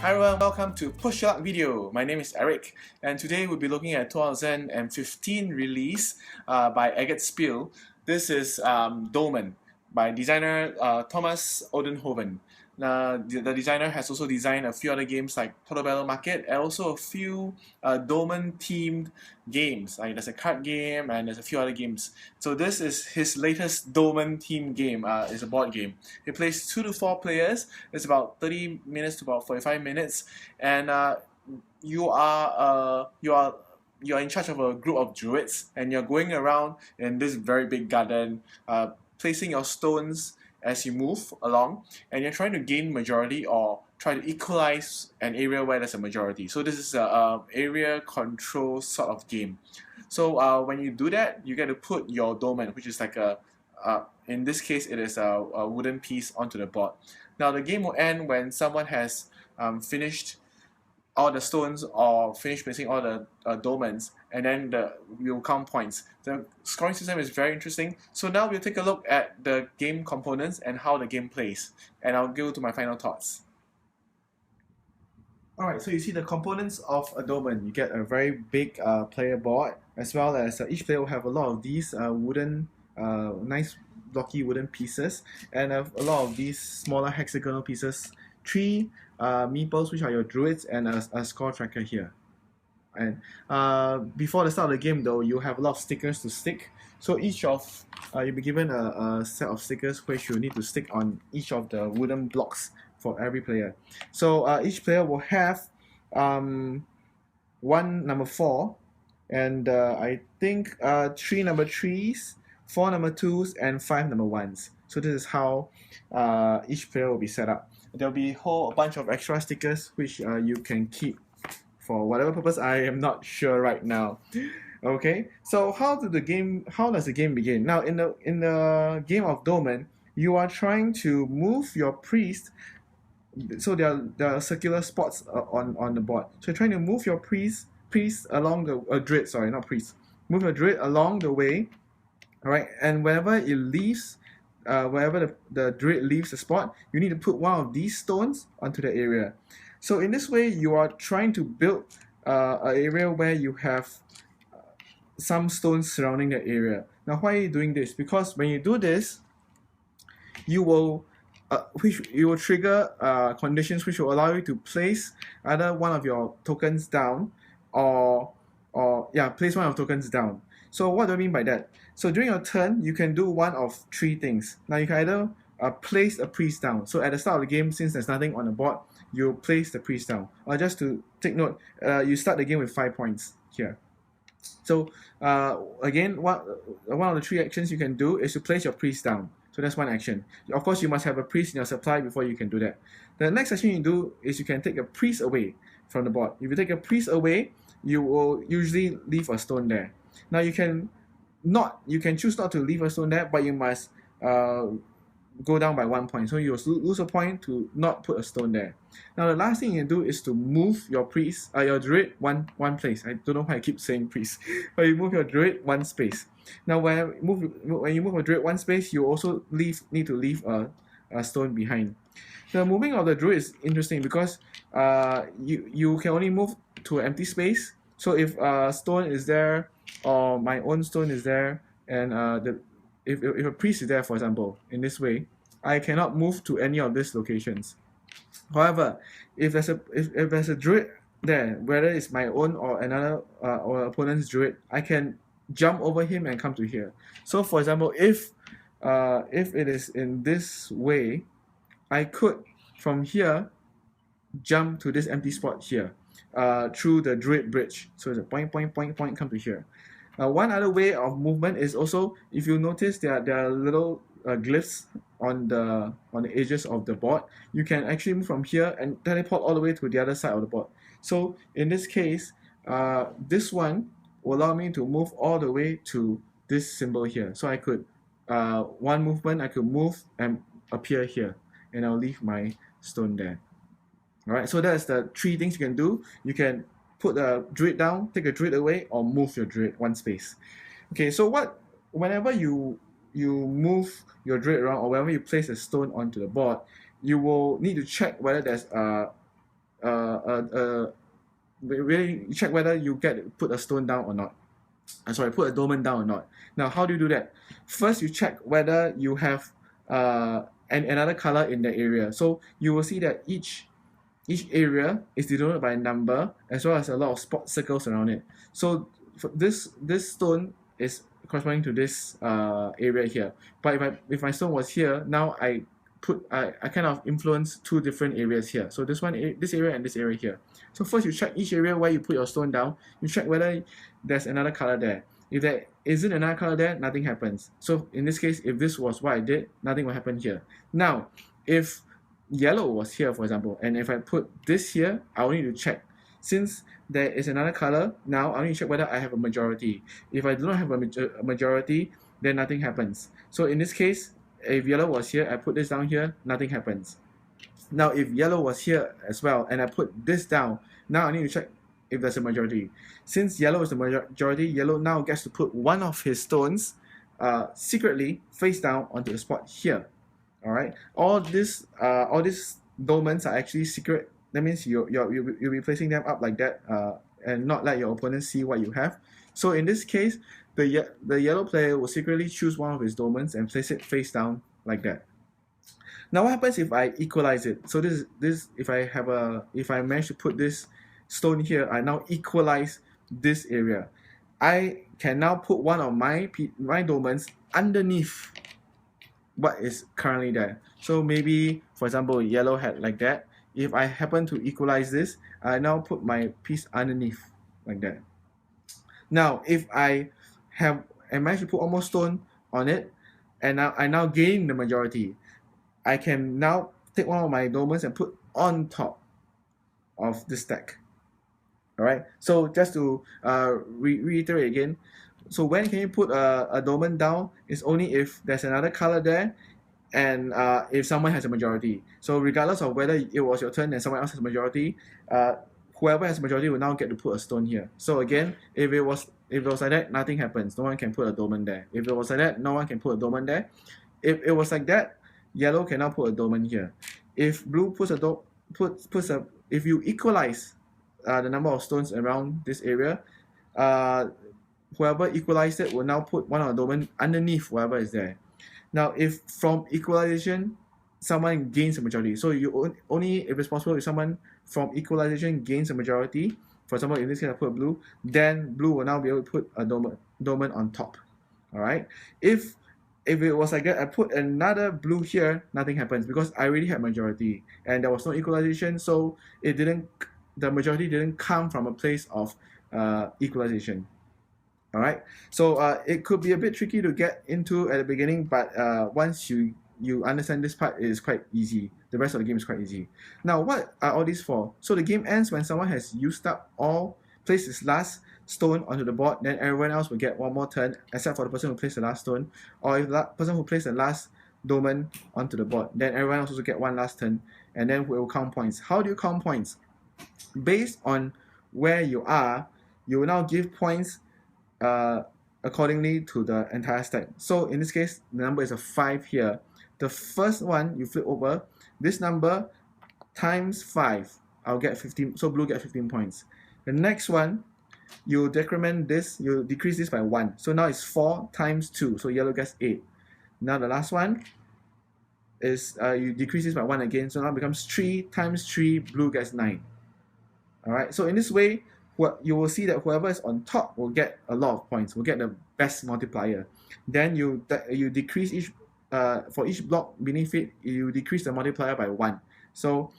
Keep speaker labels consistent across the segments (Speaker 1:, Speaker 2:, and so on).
Speaker 1: Hi everyone, welcome to Push Your Luck video. My name is Eric, and today we'll be looking at 2015 release by Eggertspiele. This is Dolmen by designer Thomas Odenhoven. The designer has also designed a few other games like Portobello Market and also a few Dolmen themed games. Like there's a card game and there's a few other games. So this is his latest Dolmen themed game. It's a board game. It plays 2 to 4 players. It's about 30 minutes to about 45 minutes, and you are in charge of a group of druids, and you're going around in this very big garden, placing your stones as you move along, and you're trying to gain majority or try to equalize an area where there's a majority. So this is a area control sort of game. So when you do that, you get to put your dolmen, which is like in this case it is a wooden piece, onto the board. Now the game will end when someone has finished all the stones or finished placing all the dolmens, and then we'll count points. The scoring system is very interesting. So now we'll take a look at the game components and how the game plays, and I'll go to my final thoughts. Alright, so you see the components of a dolmen. You get a very big player board, as well as each player will have a lot of these wooden, nice blocky wooden pieces, and a lot of these smaller hexagonal pieces. 3 meeples, which are your druids, and a score tracker here. And before the start of the game though, you have a lot of stickers to stick. So each of you'll be given a set of stickers which you need to stick on each of the wooden blocks for every player. So each player will have 1 number 4, and I think 3 number 3s, 4 number 2s, and 5 number 1s. So this is how each player will be set up. There'll be a whole bunch of extra stickers which you can keep for whatever purpose. I am not sure right now. Okay, so how does the game begin? Now in the game of Dolmen, you are trying to move your priest. So there are circular spots on the board. So you're trying to move your priest along the druid. Sorry, not priest. Move your druid along the way. All right, and whenever it leaves, wherever the druid leaves the spot, you need to put one of these stones onto the area. So in this way, you are trying to build an area where you have some stones surrounding the area. Now, why are you doing this? Because when you do this, you will trigger conditions which will allow you to place either one of your tokens down, or place one of your tokens down. So what do I mean by that? So during your turn, you can do one of 3 things. Now you can either place a priest down. So at the start of the game, since there's nothing on the board, you place the priest down. Or just to take note, you start the game with 5 points here. So again, one of the 3 actions you can do is to place your priest down. So that's one action. Of course, you must have a priest in your supply before you can do that. The next action you do is you can take a priest away from the board. If you take a priest away, you will usually leave a stone there. Now you can choose not to leave a stone there, but you must go down by 1 point. So you lose a point to not put a stone there. Now the last thing you can do is to move your priest, your druid one place. I don't know why I keep saying priest, but you move your druid 1 space. Now when you move a druid 1 space, you also need to leave a stone behind. The moving of the druid is interesting because you can only move to an empty space. So if a stone is there, or my own stone is there, and if a priest is there, for example, in this way, I cannot move to any of these locations. However, if there's a druid there, whether it's my own or another or opponent's druid, I can jump over him and come to here. So for example, if it is in this way, I could from here jump to this empty spot here through the druid bridge. So it's a point, come to here. One other way of movement is also, if you notice, there are little glyphs on the edges of the board. You can actually move from here and teleport all the way to the other side of the board. So in this case, this one will allow me to move all the way to this symbol here. So I could, one movement, I could move and appear here, and I'll leave my stone there. Alright, so that's the 3 things you can do. You can put a druid down, take a druid away, or move your druid 1 space. Okay, so whenever you move your druid around, or whenever you place a stone onto the board, you will need to check whether there's really check whether you put a stone down or not. Put a dolmen down or not. Now, how do you do that? First, you check whether you have another color in the area. So you will see that each area is denoted by a number as well as a lot of spot circles around it. So for this stone is corresponding to this area here. But if my stone was here, now I kind of influence two different areas here. So this area and this area here. So first you check each area where you put your stone down. You check whether there's another color there. If there isn't another color there, nothing happens. So in this case, if this was what I did, nothing will happen here. Now, if yellow was here, for example, and if I put this here, I will need to check. Since there is another color, now I need to check whether I have a majority. If I do not have a majority, then nothing happens. So in this case, if yellow was here, I put this down here, nothing happens. Now, if yellow was here as well, and I put this down, now I need to check if there's a majority. Since yellow is the majority, yellow now gets to put one of his stones secretly face down onto the spot here. All right. All these dolmens are actually secret. That means you'll be placing them up like that, and not let your opponent see what you have. So in this case, the yellow player will secretly choose one of his dolmens and place it face down like that. Now what happens if I equalize it? So if I manage to put this stone here, I now equalize this area. I can now put one of my dolmens underneath what is currently there. So maybe, for example, yellow had like that. If I happen to equalize this, I now put my piece underneath like that. Now, if I managed to put one more stone on it, and I now gain the majority, I can now take one of my dolmens and put on top of this stack. All right. So just to reiterate again, so when can you put a dolmen down? It's only if there's another color there, and if someone has a majority. So regardless of whether it was your turn and someone else has a majority, whoever has a majority will now get to put a stone here. So again, if it was like that, nothing happens. No one can put a dolmen there. If it was like that, no one can put a dolmen there. If it was like that, yellow can now put a dolmen here. If blue if you equalize the number of stones around this area, whoever equalized it will now put one of the dolmen underneath whoever is there. Now, if from equalization someone gains a majority, so you only if it's possible if someone from equalization gains a majority, for example, in this case I put blue, then blue will now be able to put a dolmen on top. All right. If it was like that, I put another blue here, nothing happens because I already had majority and there was no equalization, so the majority didn't come from a place of equalization. All right, so it could be a bit tricky to get into at the beginning, but once you understand this part, it is quite easy. The rest of the game is quite easy. Now, what are all these for? So the game ends when someone has used up placed his last stone onto the board, then everyone else will get one more turn, except for the person who placed the last stone, or if the person who placed the last dolmen onto the board, then everyone else also get one last turn, and then we will count points. How do you count points? Based on where you are, you will now give points accordingly to the entire stack. So in this case, the number is a 5 here. The first one you flip over, this number times 5, I'll get 15. So blue get 15 points. The next one, you decrement this, you decrease this by 1. So now it's 4 times 2. So yellow gets 8. Now the last one is you decrease this by 1 again. So now it becomes 3 times 3, blue gets 9. All right. So in this way, you will see that whoever is on top will get a lot of points, will get the best multiplier. Then you decrease for each block beneath it, you decrease the multiplier by 1. So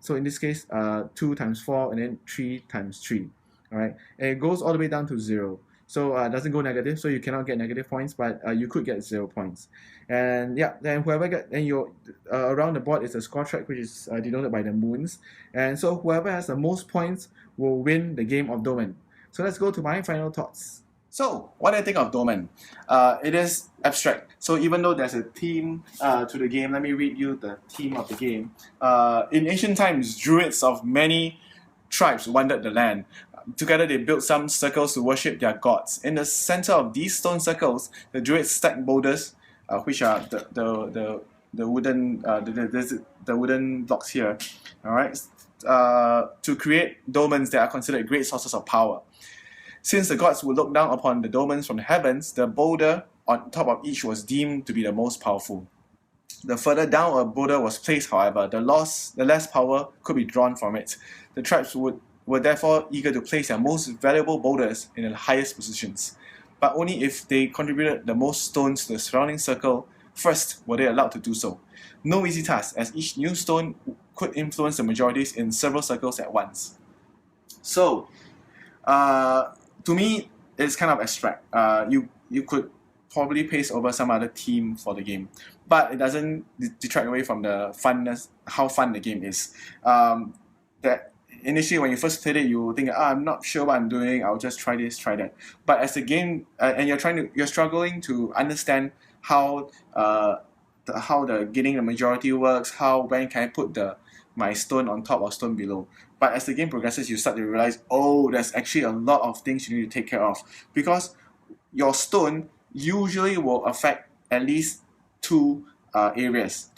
Speaker 1: in this case, 2 times 4 and then 3 times 3. All right, and it goes all the way down to 0. So it doesn't go negative, so you cannot get negative points, but you could get 0 points. And yeah, then around the board is a score track, which is denoted by the moons. And so whoever has the most points will win the game of Dolmen. So let's go to my final thoughts. So, what do I think of Dolmen? It is abstract. So even though there's a theme to the game, let me read you the theme of the game. In ancient times, druids of many tribes wandered the land. Together they built some circles to worship their gods. In the center of these stone circles, the druids stacked boulders, which are the the wooden blocks here. All right, to create dolmens that are considered great sources of power. Since the gods would look down upon the dolmens from the heavens, the boulder on top of each was deemed to be the most powerful. The further down a boulder was placed, however, the less power could be drawn from it. The tribes were therefore eager to place their most valuable boulders in the highest positions, but only if they contributed the most stones to the surrounding circle first were they allowed to do so. No easy task, as each new stone could influence the majorities in several circles at once. So, to me, it's kind of abstract. You could probably pace over some other team for the game, but it doesn't detract away from the funness, how fun the game is. That initially when you first played it, you think, I'm not sure what I'm doing. I'll just try this, try that. But as the game, and you're struggling to understand how getting the majority works. When can I put my stone on top or stone below? But as the game progresses, you start to realize, there's actually a lot of things you need to take care of, because your stone usually will affect at least two areas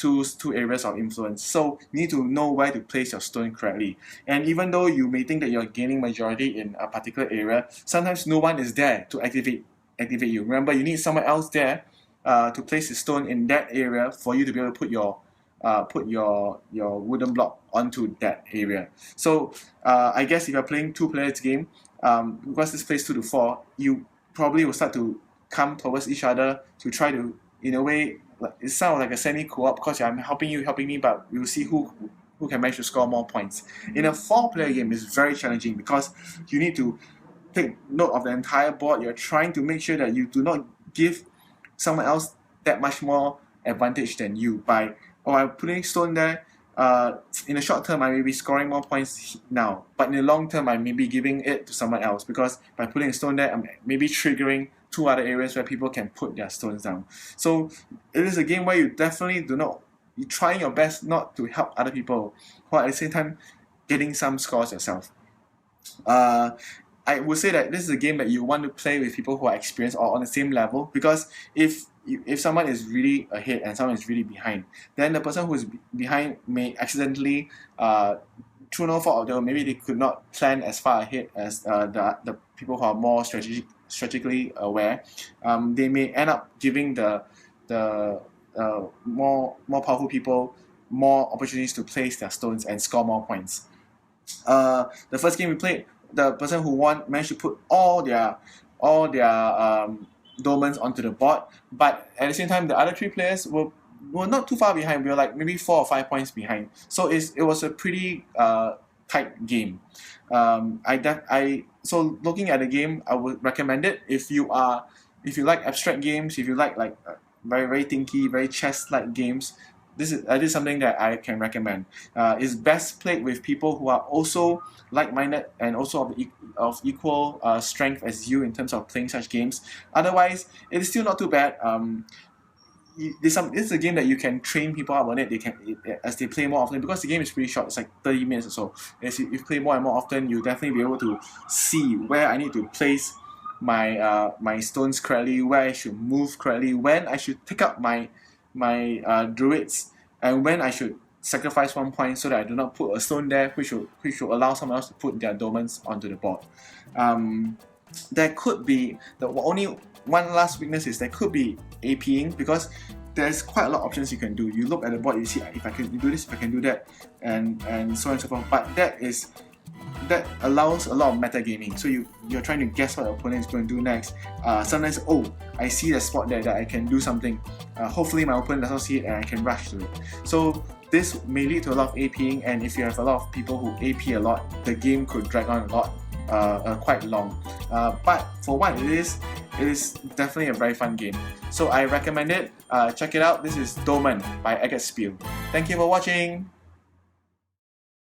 Speaker 1: of influence. So you need to know where to place your stone correctly. And even though you may think that you're gaining majority in a particular area, sometimes no one is there to activate you. Remember, you need someone else there to place the stone in that area for you to be able to put your wooden block onto that area. So I guess if you're playing 2 players game, because this plays 2 to 4, you probably will start to come towards each other to try to, in a way, it sounds like a semi-co-op, because I'm helping me, but we'll see who can manage to score more points. In a 4-player game, it's very challenging because you need to take note of the entire board. You're trying to make sure that you do not give someone else that much more advantage than you by I'm putting stone there. In the short term, I may be scoring more points now, but in the long term, I may be giving it to someone else, because by putting a stone there, I'm maybe triggering 2 other areas where people can put their stones down. So it is a game where you definitely you're trying your best not to help other people, while at the same time getting some scores yourself. I would say that this is a game that you want to play with people who are experienced or on the same level, because if someone is really ahead and someone is really behind, then the person who is behind may accidentally, through no fault of their own, maybe they could not plan as far ahead as the people who are more strategically aware. They may end up giving the more powerful people more opportunities to place their stones and score more points. The first game we played, the person who won managed to put all their dolmens onto the board, but at the same time, the other 3 players were not too far behind. We were like maybe 4 or 5 points behind. So it was a pretty tight game. So looking at the game, I would recommend it if you like abstract games, if you like very very thinky, very chess-like games. This is something that I can recommend. It's best played with people who are also like-minded and also of equal strength as you in terms of playing such games. Otherwise, it is still not too bad. This is a game that you can train people up on it. As they play more often, because the game is pretty short. It's like 30 minutes or so. As you play more and more often, you'll definitely be able to see where I need to place my stones correctly, where I should move correctly, when I should pick up my druids, and when I should sacrifice 1 point so that I do not put a stone there, which will allow someone else to put their dolmens onto the board. There could be only one last weakness is there could be APing, because there's quite a lot of options you can do. You look at the board, you see if I can do this, if I can do that, and so on and so forth. But that allows a lot of metagaming. So you're trying to guess what the opponent is going to do next. Sometimes, I see the spot there that I can do something. Hopefully my opponent does not see it and I can rush to it. So this may lead to a lot of APing, and if you have a lot of people who AP a lot, the game could drag on a lot, quite long. But for what it is definitely a very fun game. So I recommend it. Check it out. This is Dolmen by Eggertspiele. Thank you for watching.